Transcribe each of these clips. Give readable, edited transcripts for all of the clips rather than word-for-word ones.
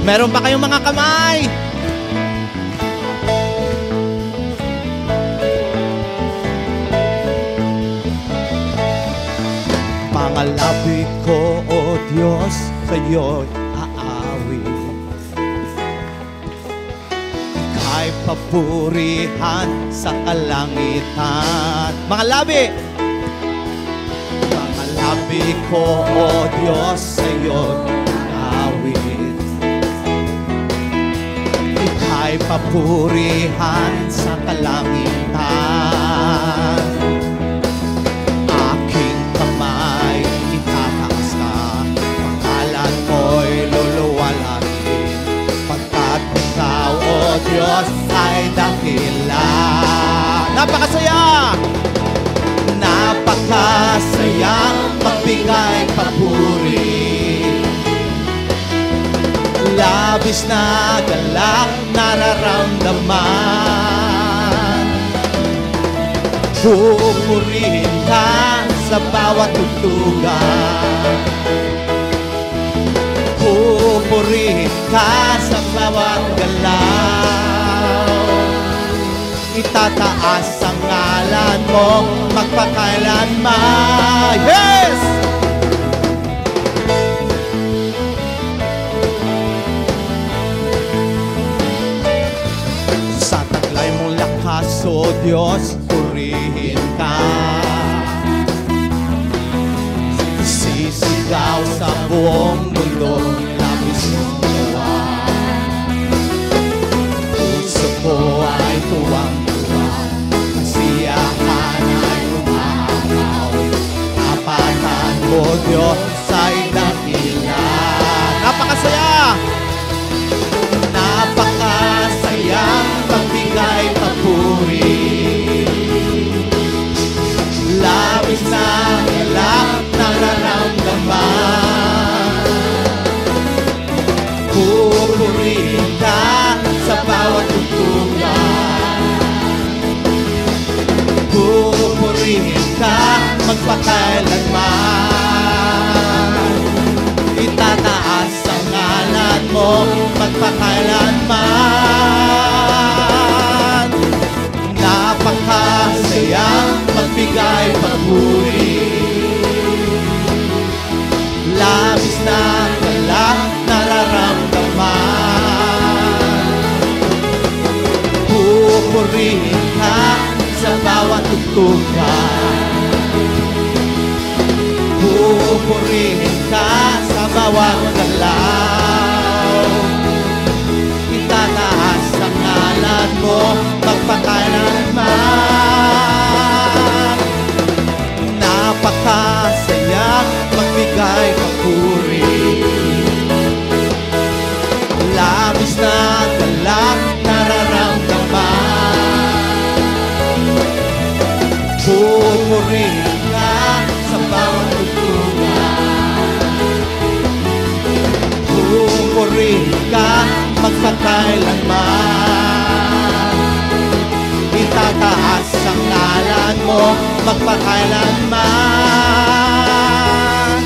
Meron ba kayong mga kamay? Mga labi ko, O Diyos, sa'yo'y aawit. Ika'y papurihan sa kalangitan. Mga labi! Mga labi ko, O Diyos, sa'yo'y aawit. Ika'y papurihan sa kalangitan. Aking kamay itataas ka, pangalan mo'y luluwalhatin, pagkat ikaw, O Diyos, ay dakila. Napakasaya! Napakasayang magbigay papuri. Labis na galak nararamdaman. Pupurihin ka sa bawat tugtugan. Pupurihin ka sa bawat galaw. Itataas ang ngalan mo magpakailanman. Yes! Sa taglay mong lakas, O Diyos, purihin ka. Sisigaw sa buong mundo, labis mong gawa. Puso ko ay tuwang-tuwa, kasiyahan ay umahaw. Kapatan mo, Diyos, ay dakila. Napakasaya! Napakasayang magbigay papuri. Labis na galak nararamdaman. Pupurihin ka sa bawat tugtugan. Pupurihin ka magpakailanman. Itataas ang ngalan mo magpakailanman. Napakasayang magbigay papuri. Labis na galak nararamdaman. Pupurihin ka sa bawat tugtugan. Pupurihin ka sa bawat galaw. Itataas ang ngalan mo magpakailanman. Napakasayang magbigay papuri. Labis na galak nararamdaman. Pupurihin ka sa bawat tugtugan. Pupurihin ka magpakailanman. Itataas ang ngalan mo magpakailanman.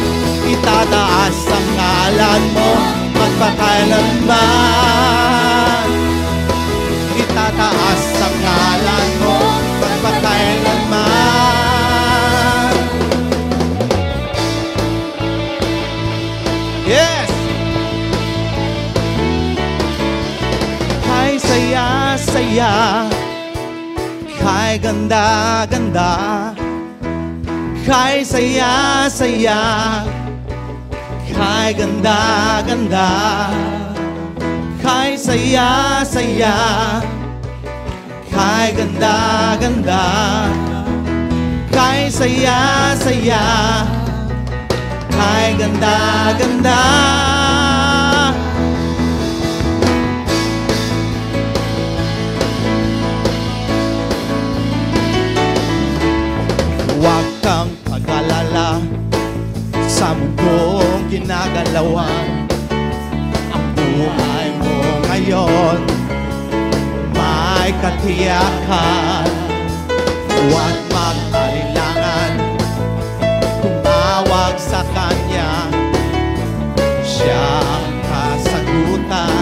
Itataas ang ngalan mo magpakailanman. Itataas ang ngalan mo magpakailanman. Yes! Kay saya-saya, kay ganda-ganda, kay saya-saya, kay ganda-ganda, kay saya-saya, kay ganda-ganda, kay saya-saya, kay ganda-ganda. Huwag kang pag-alala sa mundong ginagalawan. Ang buhay mo ngayon may katiyakan. Huwag mag-alilangan, tumawag sa Kanya. Siya ang kasagutan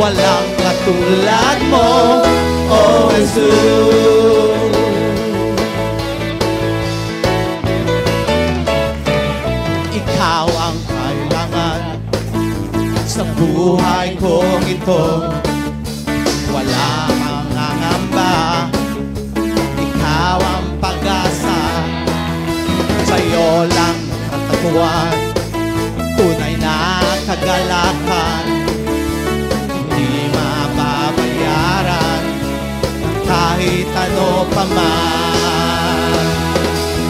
walang katulad mo, O Jesus. Ikaw ang kailangan sa buhay kong ito. Wala kang nangamba, ikaw ang pag-asa. Sa'yo lang natagpuan tunay na kagalakan. Hindi mababayaran kahit ano pa man.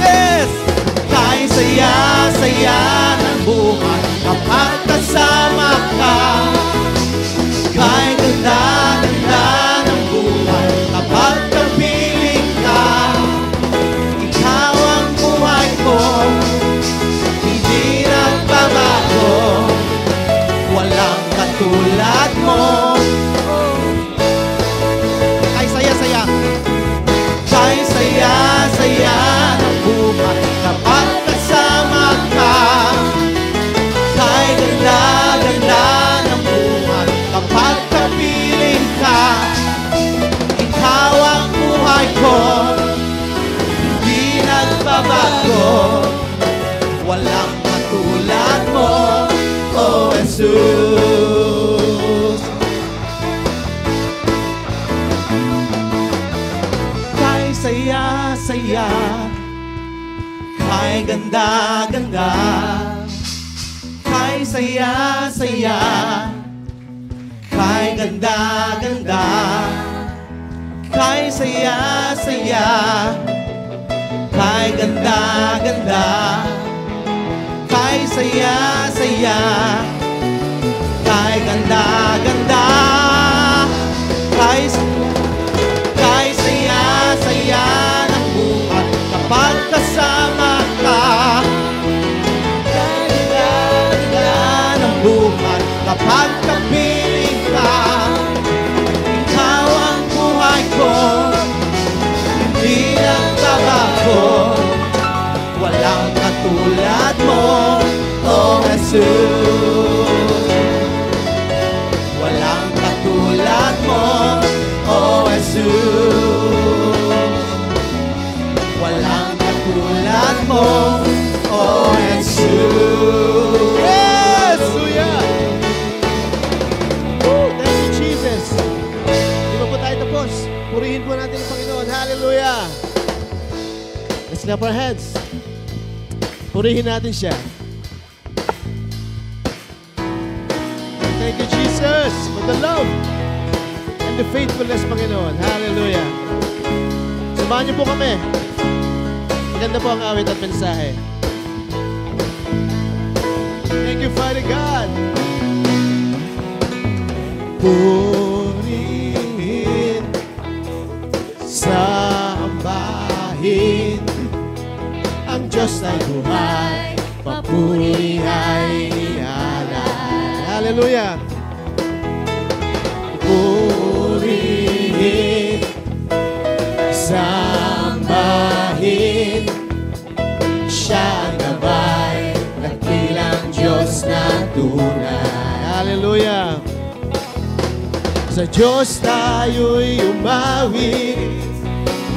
Yes! Kahit saya-saya ng buhay kapag kasama ka. Kahit ganda-ganda ng buhay kapag kapiling ka. Ikaw ang buhay ko, hindi nagbabago. Walang katulad mo. Ay saya-saya, kay saya-saya ng buhay kapag kasama ka. Kay ganda-ganda ng buhay kapag kapiling ka. Ikaw ang buhay ko, hindi nagbabago. Walang katulad mo, O Jesus. Kay saya-saya, kay ganda-ganda, kay saya-saya, kay ganda-ganda, kay saya-saya, kay ganda-ganda, kay saya-saya, kay ganda-ganda, kay saya-saya ng buhay kapag kasama ka. Kay ganda-ganda ng buhay kapag kapiling ka. Ikaw ang buhay ko, hindi nagbabago. Walang katulad mo, O Jesus. Walang katulad mo, O Jesus. Walang katulad mo, O Jesus. Yes! Hallelujah! Thank you, Jesus. Di ba po tayo tapos? Purihin po natin ang Panginoon. Hallelujah! Let's clap our hands. Purihin natin siya. Thank you, Jesus, for the love and the faithfulness, Panginoon. Hallelujah. Samahan niyo po kami. Maganda po ang awit at mensahe. Thank you, Father God. Purihin, sambahin, ang Diyos ay buhay, papuri ay ialay. Hallelujah! Purihin, sambahin, siya ang gabay, dakilang Diyos na tunay. Hallelujah! Sa Diyos tayo'y umawit,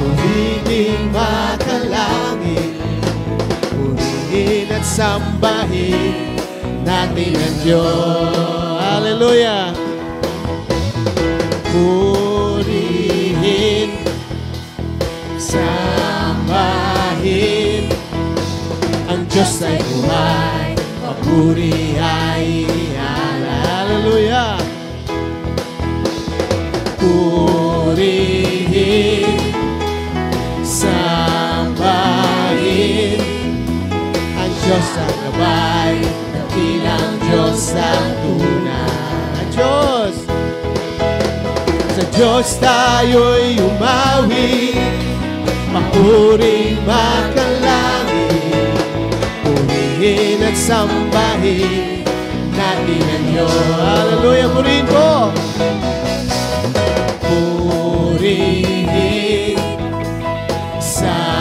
purihin makalangit, purihin at sambahin natin ang Diyos. Hallelujah! Purihin, sambahin, ang Diyos ay buhay, papuri ay ialay. Hallelujah! Purihin, sambahin, ang Diyos ang gabay, dakilang Diyos ang tunay. Ang Diyos! Sa Diyos tayo'y umawi, mapuring makalangit, purihin at sambahin natin ang Diyos. Hallelujah! Purihin po! Purihin, sambahin,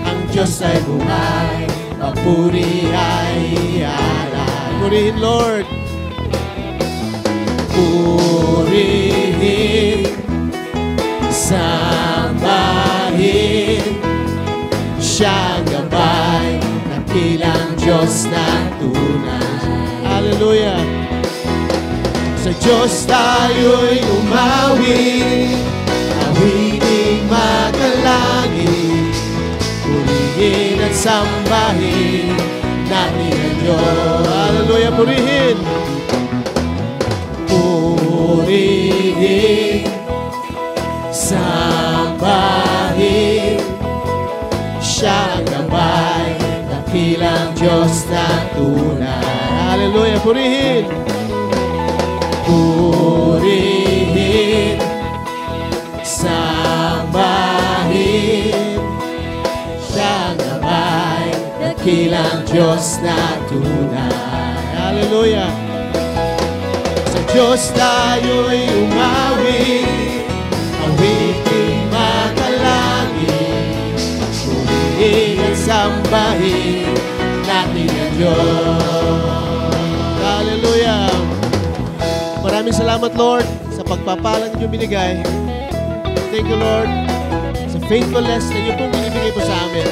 ang Diyos ay buhay, papuri ay ialay. Purihin, Lord. Purihin, sambahin, siyang gabay, dakilang Diyos na tunay. Hallelujah! Sa Diyos tayo'y umawi, awiting magalangin, purihin at sambahin natin ang Diyos. Hallelujah! Purihin! Purihin, sambahin, siyang gabay, dakilang Diyos na tunay. Hallelujah! Purihin! Purihin, sambahin, siyang gabay, dakilang Diyos na tunay. Hallelujah! Sa Diyos tayo'y umawi, awiting magalangin, purihin at sambahin natin ang Diyos. Hallelujah! Maraming salamat, Lord, sa pagpapalang niyo binigay. Thank you, Lord, sa faithfulness na niyo pong binibigay po sa amin.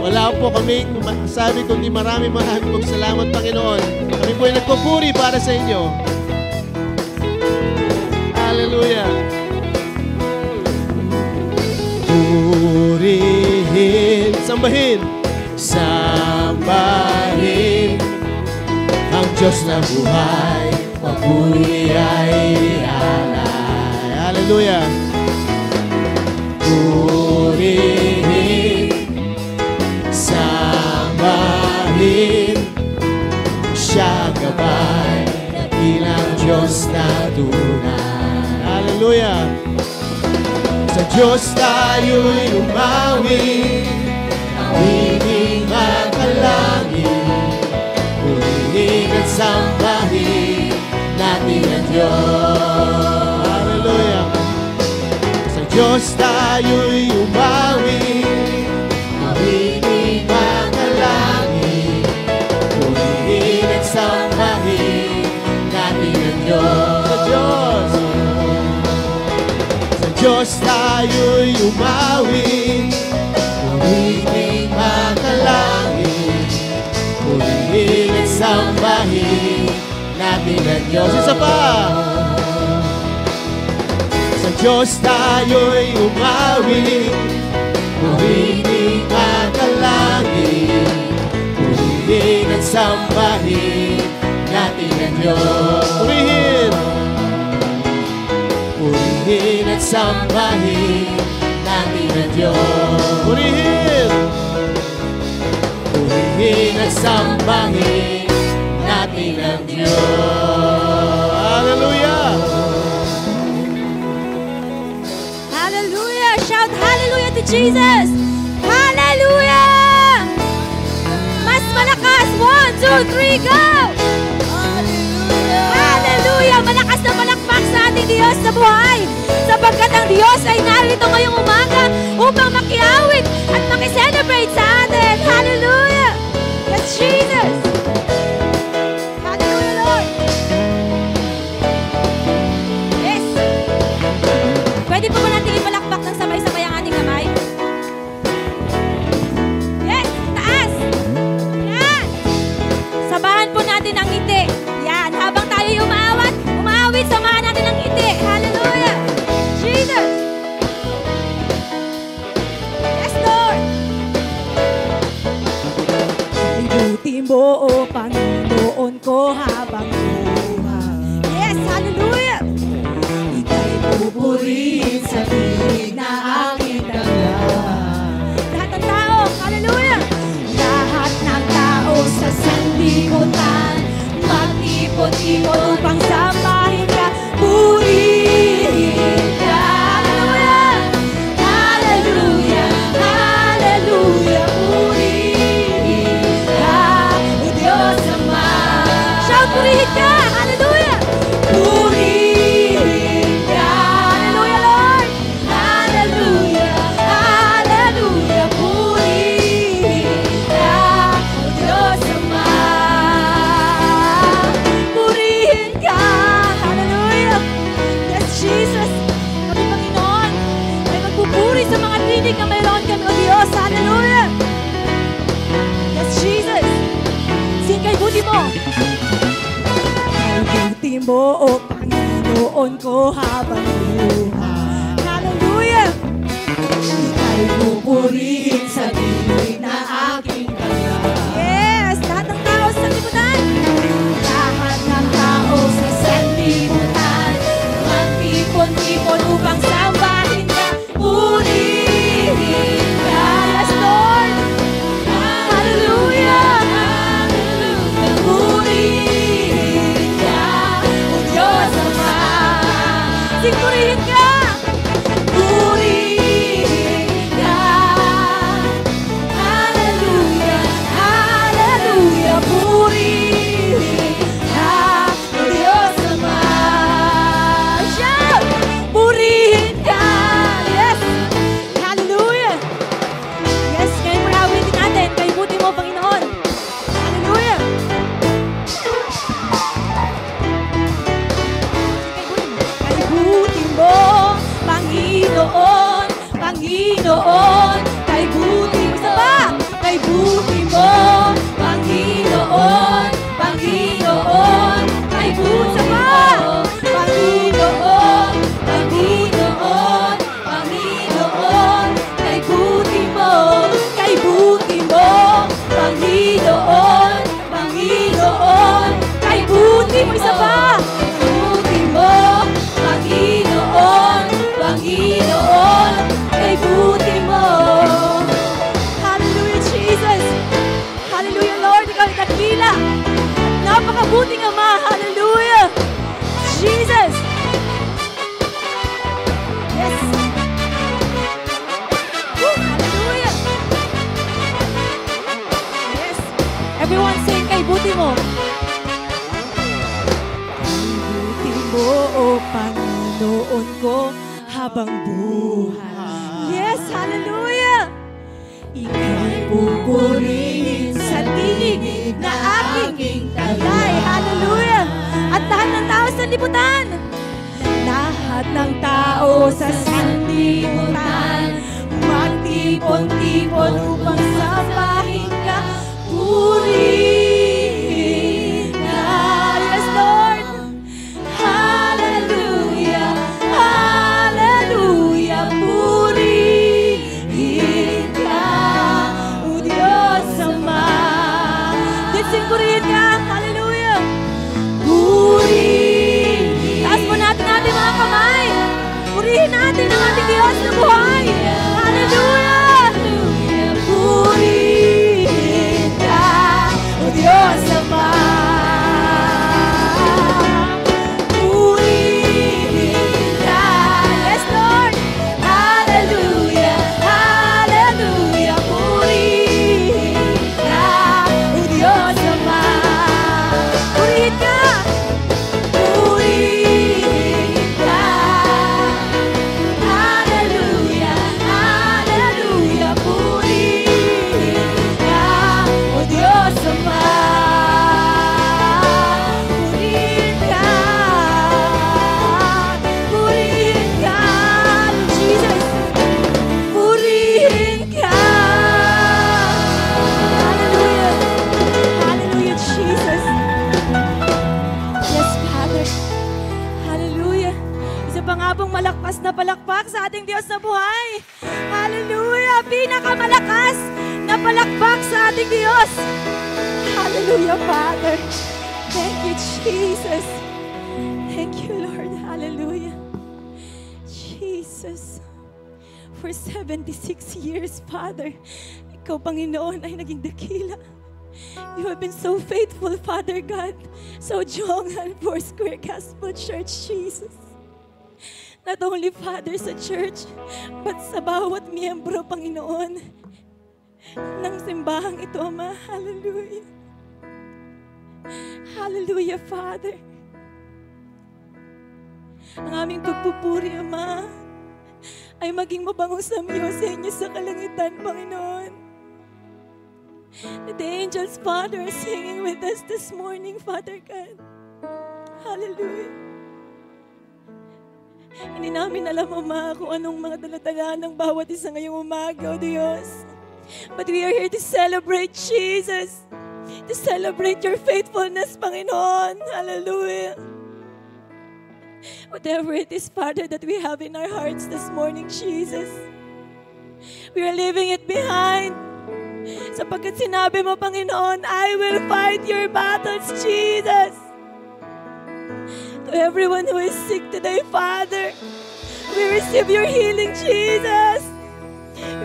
Wala po kaming masabi kundi maraming pong salamat, Panginoon. Kami po ay nagpupuri para sa inyo. Hallelujah! Purihin, sambahin, sambahin ang Diyos na buhay, papuri ay alay. Hallelujah! Purihin, sambahin, siya gabay, dakilang Diyos na tunay. Hallelujah! Sa Diyos tayo'y umawi, awiting magalangin, purihin at sambahin natin ang Diyos. Hallelujah! Sa Diyos tayo'y umawi, awiting magalangin, purihin at sambahin natin ang Diyos. Sa Diyos! Sa Diyos tayo'y umawi, awiting magalangin, purihin at sambahin natin ang Diyos. Isa pa! Sa Diyos tayo'y umawi, purihin magalangin, purihin at sambahin natin ang Diyos. Purihin! Purihin at sambahin natin ang Diyos. Purihin! Purihin at sambahin natin ang Diyos. Hallelujah! Hallelujah! Shout hallelujah to Jesus! Hallelujah! Mas malakas! 1, 2, 3, go! Hallelujah! Malakas na palakpak sa ating Diyos sa buhay! Sapagkat ang Diyos ay narito ngayong umaga upang makiawit at makiselebrate sa atin. Hallelujah! Yes, Jesus! Hallelujah, Lord! Yes! Pwede po ba natin ipalakpak ng sabay-sabay ang ating kamay? Yes! Taas! Yan! Sabahan po natin ang ngiti. Yan! Habang tayo umaawit, samahan natin ang ngiti. Hallelujah! Jesus! Yes, Lord! Ibuti mo, O Panginoon ko habang buhay. Yes! Hallelujah! Ika'y pupurihin sa tinig na aking dala. Lahat ng tao, hallelujah! Lahat ng tao sa sanlibutan, magtipon-tipon upang sambahin ka, purihin ka. Hallelujah! Hallelujah! Hallelujah! Purihin ka, O Diyos Ama. Shout mo, O Panginoon ko, habang buhay. Hallelujah! Ika'y pupurihin sa dilig na aking kanya. Yes! Lahat ng tao sa lipunan. Lahat ng tao sa sanlibutan, magtipon-tipon upang sambahin ka, purihin ka. Yes, Lord! Hallelujah! Hallelujah! Purihin ka, O Diyos Ama. Sing purihin ka! Purihin ka. Hallelujah! Hallelujah! Purihin ka, O Diyos Ama. Shout! Purihin ka! Yes! Hallelujah! Yes, ngayon parawitin natin. Kay buti mo, Panginoon. Hallelujah! Kay buti mo, Panginoon, Panginoon. Kay buti mo, isa pa! Kay buti mo, Panginoon, Panginoon. Kay buti mo, Panginoon, Panginoon, Panginoon. Kay buti mo, kay buti mo, Panginoon, Panginoon. Kay buti mo, isa pa! Kay buti mo, Panginoon, Panginoon. Kay buti mo. Hallelujah, Jesus! Hallelujah, Lord! Ikaw ay dakila! Napakabuting Ama! Hallelujah! Jesus! Yes! Woo! Hallelujah! Yes! Everyone sing, kay buti mo! Kay buti mo, O Panginoon ko, habang buhay. Yes! Hallelujah! Ika'y pupurihin sa tinig na aking talay. Hallelujah! At lahat ng tao sa liputan. Lahat ng tao sa sanlibutan, magtipon-tipon upang sambahin ka, purihin ka. Yes, Lord! Hallelujah! Hallelujah! Purihin ka, O Diyos Ama. Let's sing purihin ka. Hallelujah! Purihin. Taas mo natin mga kamay. Purihin natin ang ating Diyos na buhay. Hallelujah! Purihin ka, O Diyos Ama. Purihin ka. Yes, Lord! Hallelujah! Hallelujah! Purihin ka, O Diyos Ama. Purihin ka! Purihin ka. Hallelujah! Hallelujah! Purihin ka, O Diyos Ama. Purihin ka. Purihin ka, Jesus. Purihin ka. Hallelujah. Hallelujah, Jesus. Yes, Father. Hallelujah. Isa pa nga pong malakpas na palakpak sa ating Diyos na buhay. Hallelujah. Pinakamalakas na palakpak sa ating Diyos. Hallelujah, Father. Thank you, Jesus. Thank you, Lord. Hallelujah. Jesus. For 76 years, Father, Ikaw, Panginoon, ay naging dakila. You have been so faithful, Father God, sa Ujungan Foursquare Gospel Church, Jesus. Not only, Father, sa church, but sa bawat miyembro, Panginoon, ng simbahang ito, Ama. Hallelujah. Hallelujah, Father. Ang aming pagpupuri, Ama, ay maging mabangong samyo sa inyo sa kalangitan, Panginoon. The angels, Father, are singing with us this morning, Father God. Hallelujah. Hindi namin alam, Ama, kung anong mga daladala ng bawat isa ngayong umaga, O Diyos. But we are here to celebrate Jesus. To celebrate your faithfulness, Panginoon. Hallelujah. Whatever it is, Father, that we have in our hearts this morning, Jesus, we are leaving it behind. Sapagkat sinabi mo, Panginoon, I will fight your battles, Jesus. To everyone who is sick today, Father, we receive your healing, Jesus.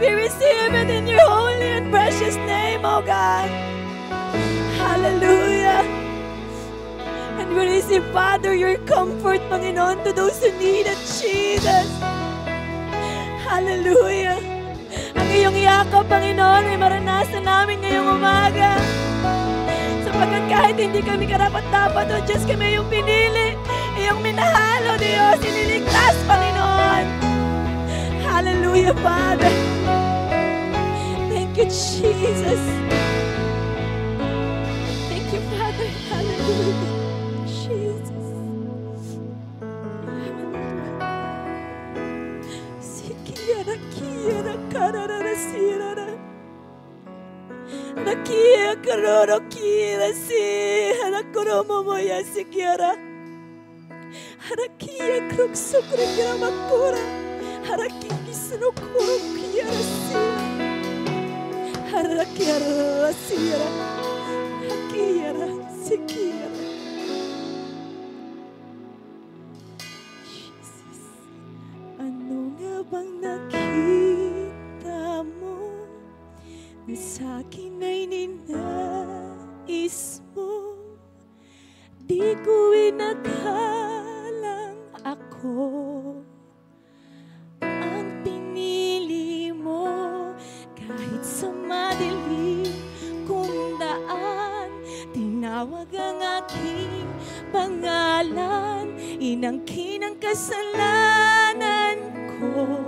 We receive it in your holy and precious name, oh God. Hallelujah. And we receive, Father, your comfort, Panginoon, to those who need it, Jesus. Hallelujah. Ang iyong yakap, Panginoon, ay maranasan namin ngayong umaga. Sapagkat kahit hindi kami karapat-dapat, O Diyos, kami yung pinili, iyong minahal, O Diyos, iniligtas, Panginoon. Hallelujah, Father. Thank you, Jesus. Thank you, Father. Hallelujah. Jesus. Sikiara, kiara, karara, sirara. Nakia, karoro, kira, si. Harakoro, momoya, sikiara. Harakia, kroksokro, kira, makura. Harakiki, sinokoro, kiara, sira. Harakiara, sira. Hakiara, sikiara. Ano nga bang nakita mo na sa'kin ay ninais mo? Di ko inakalang ako ang pinili mo. Kahit sa madilim kong daan, tinawag ang aking pangalan, inangkin ang kasalanan ko.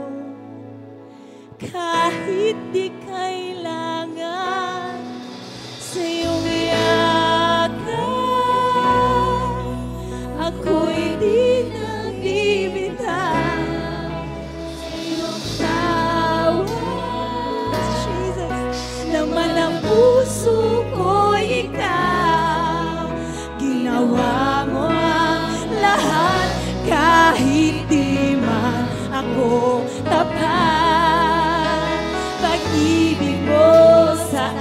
Kahit di kailangan sa iyong yakap, ako'y di nagbibitaw sa iyong tawag. Jesus, laman ang puso ko, ikaw. Ginawa mo ang lahat kahit di man ako tapat. Pag-ibig mo sa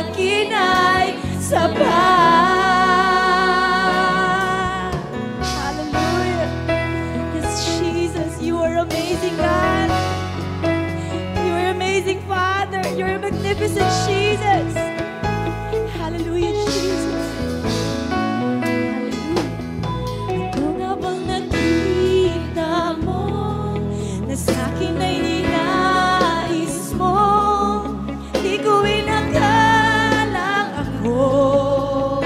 akin ay sapat. Hallelujah. Yes, Jesus, you are amazing, God. You are amazing, Father. You are magnificent, Jesus. Hallelujah, Jesus. Ano nga bang nakita mo na sa'kin ay ninais mo? Di ko inakalang ako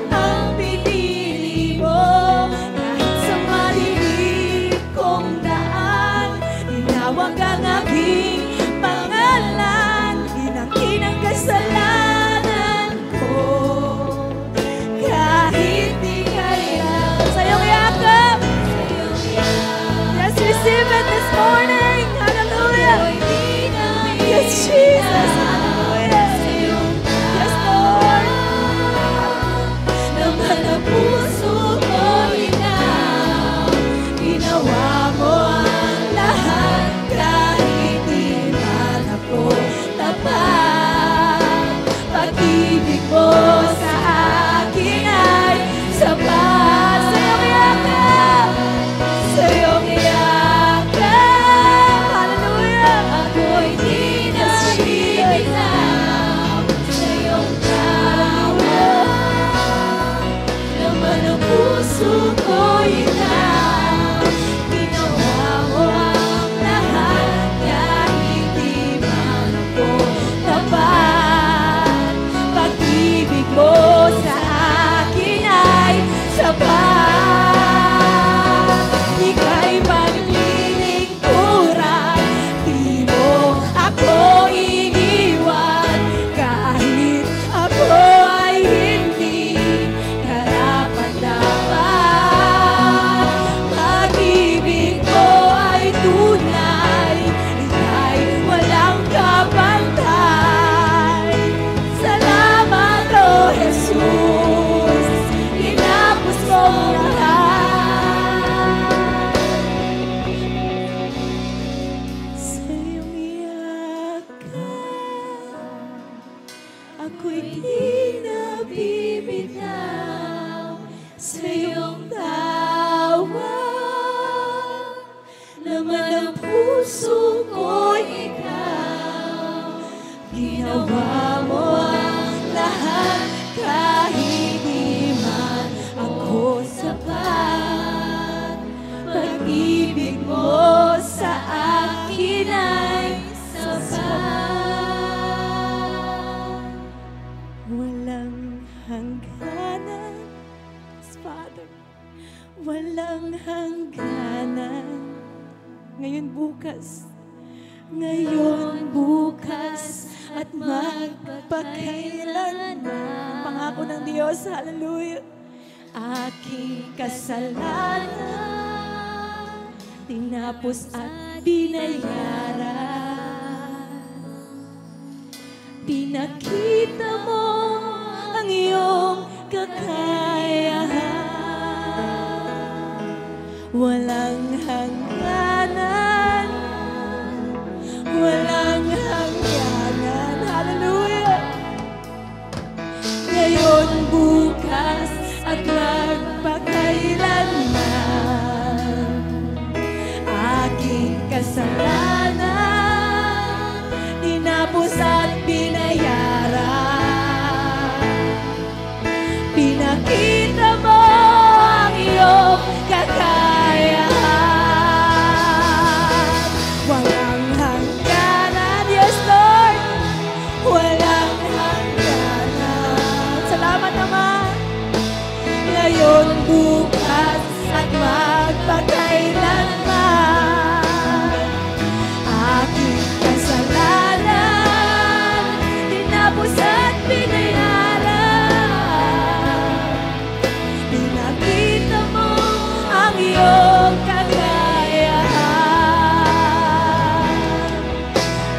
ang pinili mo. Kahit sa malilim kong daan, tinawag ang aking pangalan, inangkin ako'y di na bibitaw sa iyong tawag. Laman ng puso ko'y ikaw, ginawa mo ang lahat kahit di man ako sapat. Pag-ibig mo sa akin ay sapat. Walang hangganan, Father, walang hangganan. Ngayon bukas, at magpakailanman. Pangako ng Diyos, hallelujah. Aking kasalanan, tinapos at binayaran. Pinakita mo ang iyong kakayahan. Walang hangganan, walang hangganan. Hallelujah! Ngayon, bukas, at magpakailanman. Aking kasalanan, tinapos at binayaran. Pinakita mo ang iyong kakayahan. Walang hangganan, yes Lord, walang hangganan. Salamat naman. Ngayon, bukas, at magpakailanman. Aking kasalanan, tinapos at binayaran. Pinakita mo ang iyong kakayahan.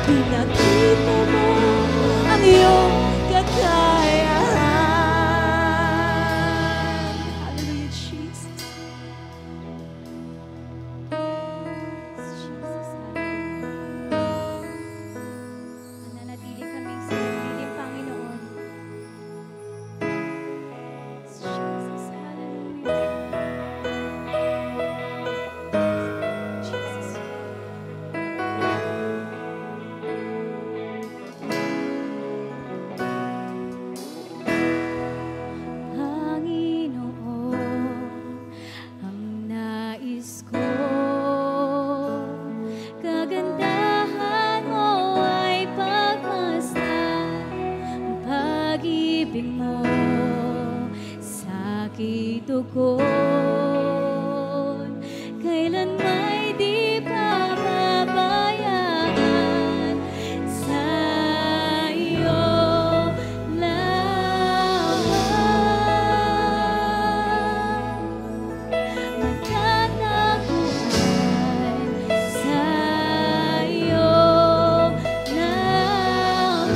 Pinakita mo ang iyong kakayahan. Hallelujah, Jesus. Jesus, mananatili kaming sa piling Panginoon. Jesus, hallelujah. Jesus. Panginoon, ang nais ko, kagandahan mo ay pagmasdan. Ang pag-ibig mo sa aking tugon, kailan may di pababayaan sa iyong lahat. Magtataguan sa iyong naman.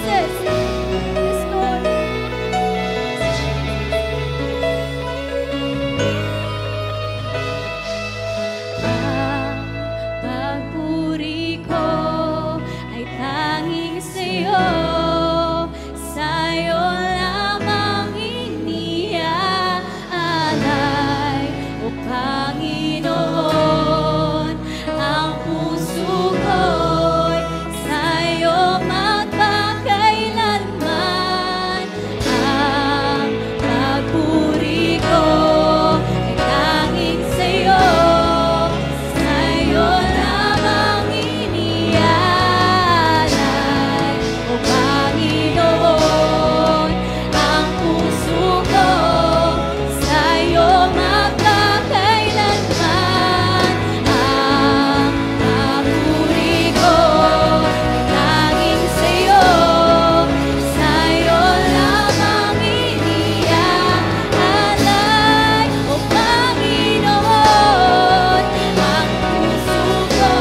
Jesus. Yes, Lord. Ang pagpuri ko ay tanging sa'yo. Sa'yo lamang iniaalay, O Panginoon. Ang puso ko'y sa'yo magpakailanman. Ang pagpuri ko ay tanging sa'yo. Sa'yo lamang iniaalay, O Panginoon. Ang puso ko sa'yo magpakailanman. Ang pagpuri ko ay tanging sa'yo. Sa'yo lamang iniaalay, O Panginoon. Ang puso ko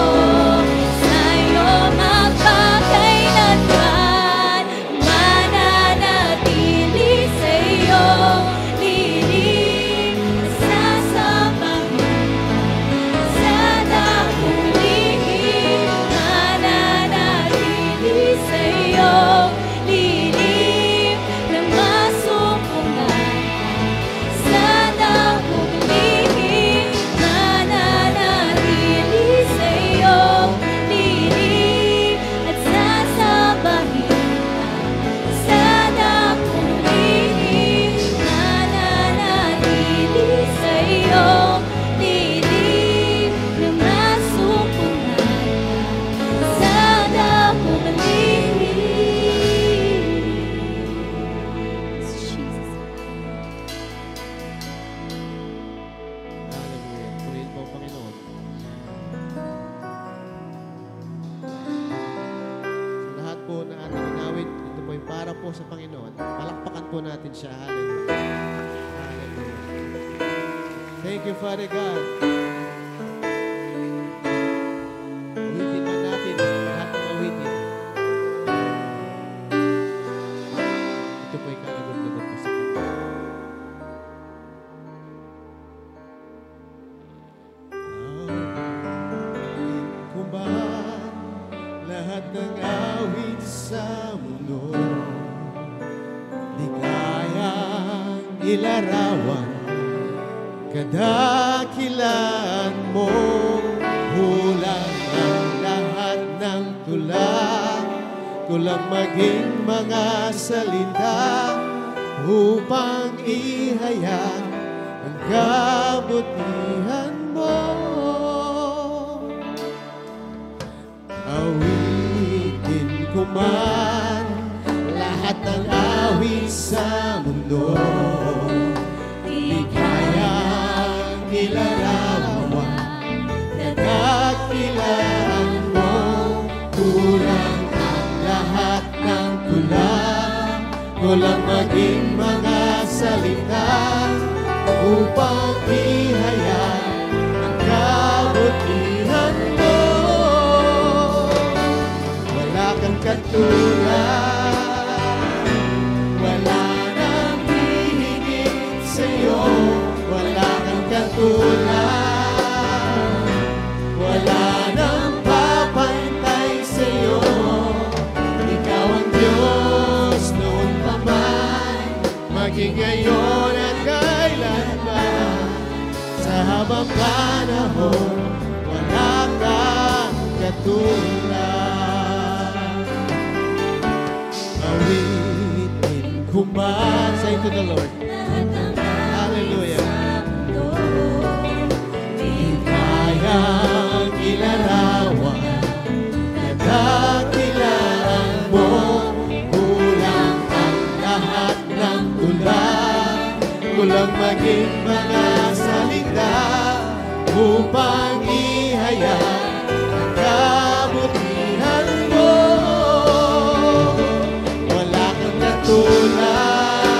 sa'yo magpakailanman. Mananatili sa'yo, lilim sasabahin sa dakong lihim. Mananatili sa'yo, lilim na masumpungan sa dakong lihim. Mananatili sa'yo, lilim at sasabahin sa dakong lihim. Mananatili sa'yo, lilim na masumpungan sa dakong lihim. Jesus. Hallelujah. Purihin po ang Panginoon. Sa lahat po na ating inawit, ito po yung para po sa Panginoon. Palakpakan po natin siya. Hallelujah. Hallelujah. Thank you, Father God. Awitin man natin lahat ng awitin. Ito po yung kalagod-lagod po sa Panginoon. Kung ba lahat ng awit sa mundo di kayang ilarawan, kadakilaan mo, hulang ang lahat ng tula, kulang maging mga salita upang ihayag ang kabutihan mo. Awitin ko man lahat ng awit sa mundo, di kayang ilarawan, nagkakilaan mo, kulang ang lahat ng tula, kulang maging mga salita upang ihayag ang kabutihan mo. Wala kang katulad, wala nang hihigit sa'yo. Wala kang katulad, wala nang papantay sa'yo. Ikaw ang Diyos noon pa man, maging ngayon at kailanman. Sa habang panahon, wala kang katulad. Awitin ko man, say to the Lord. Hallelujah. Di kayang ilarawan, kadakilaan mo, kulang ang lahat ng tula, kulang maging mga salita upang ihayag ang kabutihan mo. Wala kang katulad,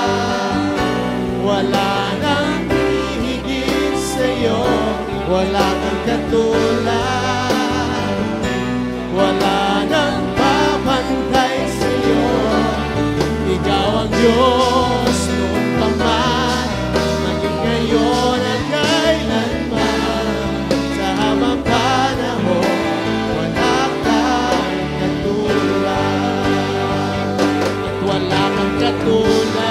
wala nang hihigit sa'yo. Wala kang katulad, wala nang papantay sa'yo. Diyos noon pa man, maging ngayon at kailanman. Sa habang panahon, wala kang katulad. At wala kang katulad.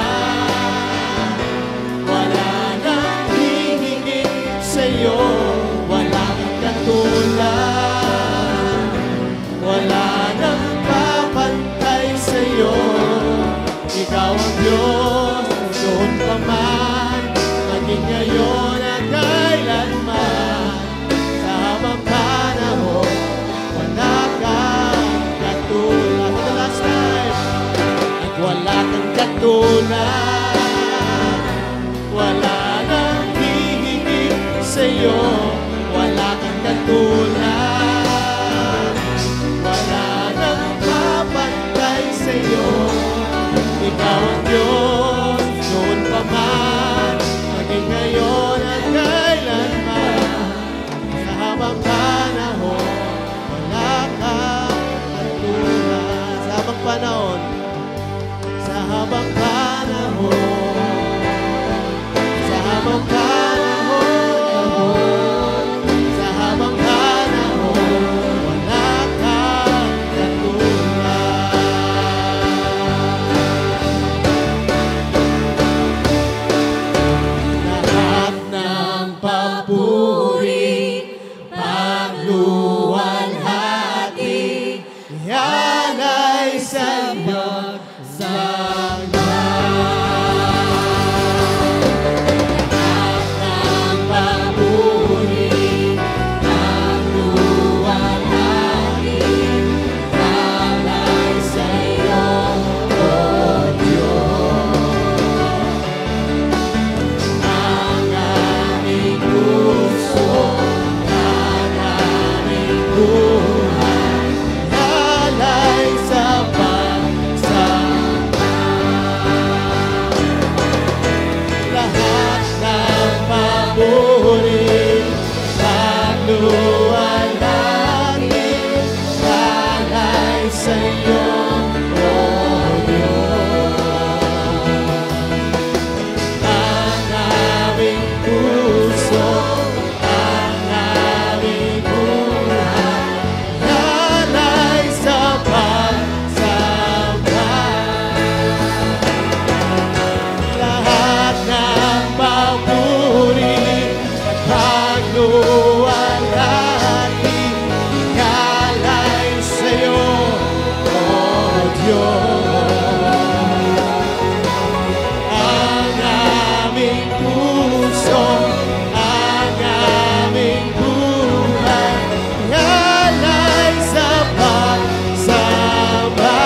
Wala nang hihigit sa'yo. Wala kang katulad. Wala nang papantay sa'yo. Ikaw ang Diyos, noon pa man, maging ngayon at kailanman. Sa habang panahon, wala kang katulad. For the last time. At wala kang katulad. Wala nang hihigit sa'yo. Wala kang katulad. Wala nang papantay sa'yo. Ikaw ang Diyos, noon pa man, maging ngayon at kailanman. Sa habang panahon, wala kang katulad. Sa habang panahon, sa habang panahon, sa habang panahon, sa habang panahon, wala kang katulad. Lahat ng papuri, pagluwalhati, yan ay sa'yo, Lahat ng papuri, pagluwalhati, yan ay sa'yo, O Diyos. Ang aming puso, ang aming buhay, yan ay sa pagsamba. Lahat ng papuri, pagluwalhati, yan ay sa'yo, O Diyos. Ang aming puso, ang aming buhay, yan ay sa pagsamba. Lahat ng papuri, pagluwalhati, yan ay sa'yo, O Diyos. Ang aming puso, ang aming buhay, yan ay sa pagsamba.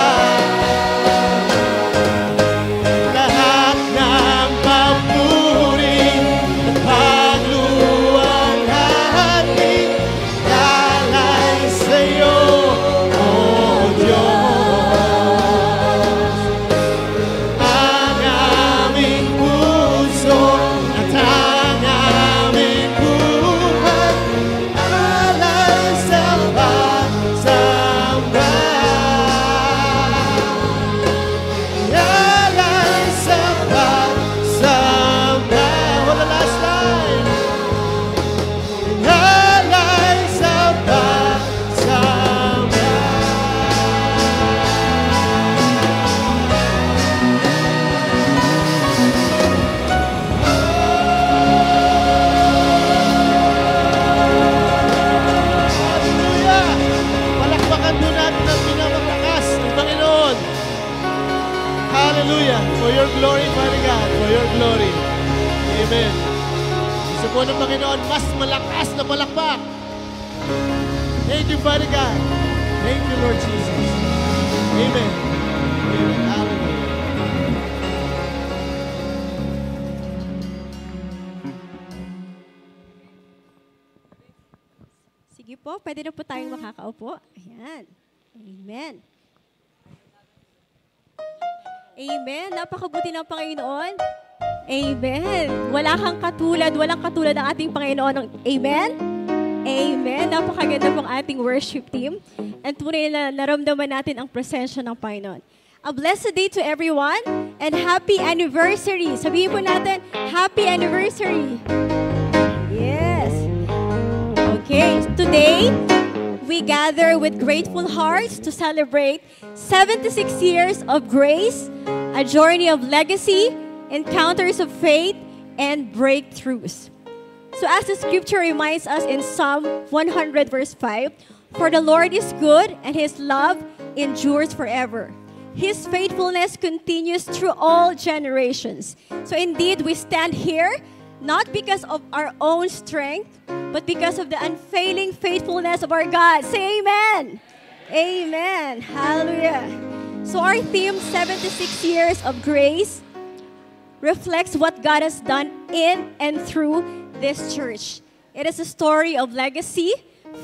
Lahat ng papuri at pagluwalhati, yan ay sa'yo, O Diyos. Ang aming puso at ang aming buhay, yan ay sa pagsamba. Yan ay sa pagsamba. For the last time. Yan ay sa pagsamba. Hallelujah! Palakpakan po natin ang pinamatakas ng Panginoon. Hallelujah! For your glory, Father God. For your glory. Amen. Gusto po ng Panginoon, mas malakas na palakpak. Thank you, Father God. Thank you, Lord Jesus. Amen. Amen. Hallelujah. Sige po, pwede na po tayong makakaupo. Ayan. Amen. Amen. Napakabuti ng Panginoon. Amen. Walang katulad ng ating Panginoon. Amen. Amen. Napakaganda pong ating worship team. And tunay na naramdaman natin ang presensya ng Panginoon. A blessed day to everyone. and happy anniversary. Sabihin po natin, happy anniversary. Yes. Okay, today, we gather with grateful hearts to celebrate 76 years of grace, a journey of legacy, encounters of faith, and breakthroughs. So as the scripture reminds us in Psalm 100 verse 5, "For the Lord is good and His love endures forever. His faithfulness continues through all generations." So indeed, we stand here not because of our own strength, but because of the unfailing faithfulness of our God. Say amen. Amen. Hallelujah. So our theme, 76 years of grace, reflects what God has done in and through this church. It is a story of legacy,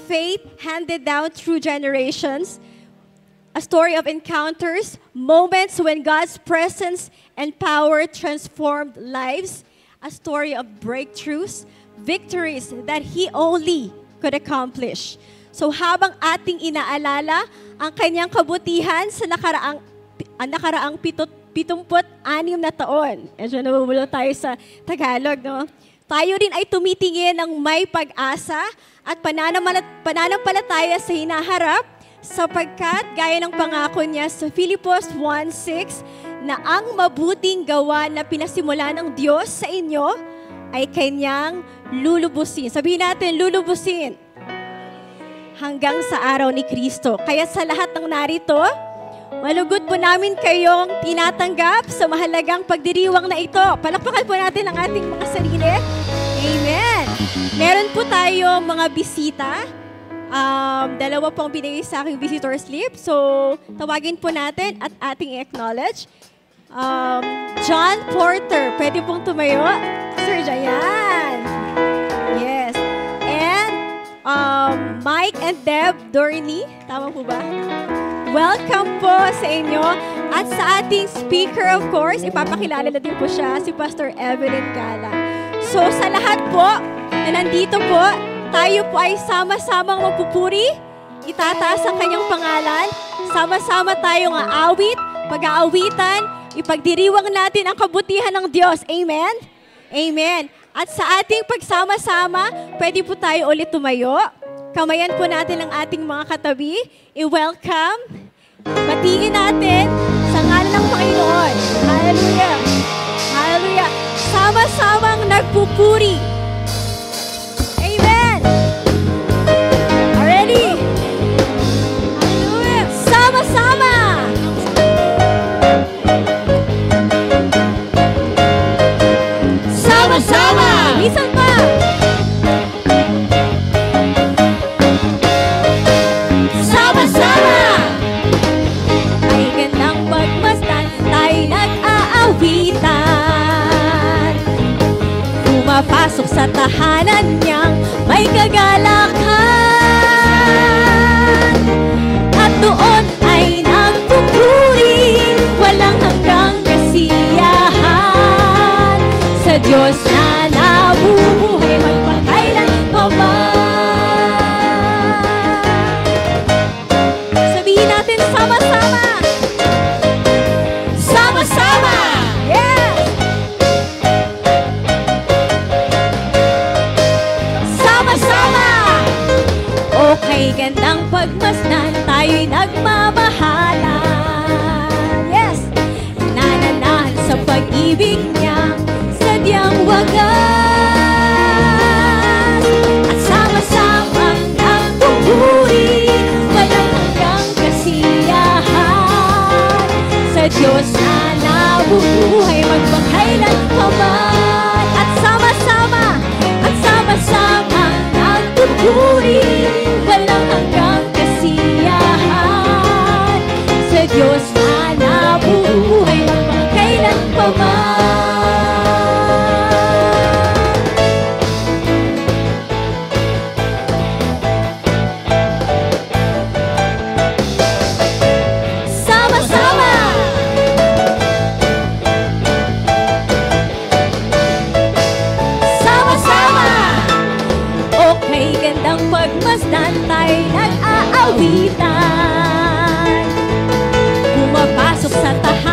faith handed down through generations, a story of encounters, moments when God's presence and power transformed lives, a story of breakthroughs, victories that He only could accomplish. So habang ating inaalala ang kanyang kabutihan sa nakaraang 76 na taon, medyo namumulo tayo sa Tagalog, no? Tayo rin ay tumitingin ng may pag-asa at pananampalataya sa hinaharap, sapagkat gaya ng pangako niya sa Filipos 1:6 na ang mabuting gawa na pinasimula ng Diyos sa inyo ay Kanyang lulubusin. Sabihin natin, lulubusin. Hanggang sa araw ni Kristo. Kaya sa lahat ng narito, malugod po namin kayong tinatanggap sa mahalagang pagdiriwang na ito. Palakpakan po natin ang ating mga sarili. Amen. Meron po tayo mga bisita. Dalawa pong binigay sa aking visitor slip. So, tawagin po natin at ating acknowledge. John Porter, pwede pong tumayo. Sir Jayan. Yes. And Mike and Deb Dorney. Tama po ba? Welcome po sa inyo. At sa ating speaker, of course, ipapakilala na din po siya, si Pastor Evelyn Gala. So sa lahat po na nandito po, tayo po ay sama-samang magpupuri, itataas ang kanyang pangalan, sama-sama tayong aawit, pag-aawitan, ipagdiriwang natin ang kabutihan ng Diyos. Amen? Amen. At sa ating pagsama-sama, pwede po tayo ulit tumayo. Kamayan po natin ang ating mga katabi. I-welcome. Batiin natin sa ngalan ng Panginoon. Hallelujah. Hallelujah. Sama-samang nagpupuri. Amen. Already? Hallelujah. Sama-sama. Sama-sama. Isang pa. Sama-sama. Ay gandang pagmasdan, tayo nag-aawitan. Pumapasok sa tahanan niyang may kagalakan. At doon ay nagpupuri, walang hanggang kasiyahan. Sa Diyos na nabubuhay magpakailan pa man. Sabihin natin sama-sama. Sama-sama. Yes. Sama-sama. Okay, gandang pagmasdan, tayo'y nagmamahalan. Yes. Nananahan sa pag-ibig niya, sadyang wagas. At sama-samang nagpupuri, walang hanggang kasiyahan. Sa Diyos na nabubuhay magpakailan pa man. At sama-sama nagpupuri, walang hanggang kasiyahan. Sa Diyos na nabubuhay magpakailan pa man. Pagmasdan tayo'y nag-aawitan. Pumapasok sa tahanan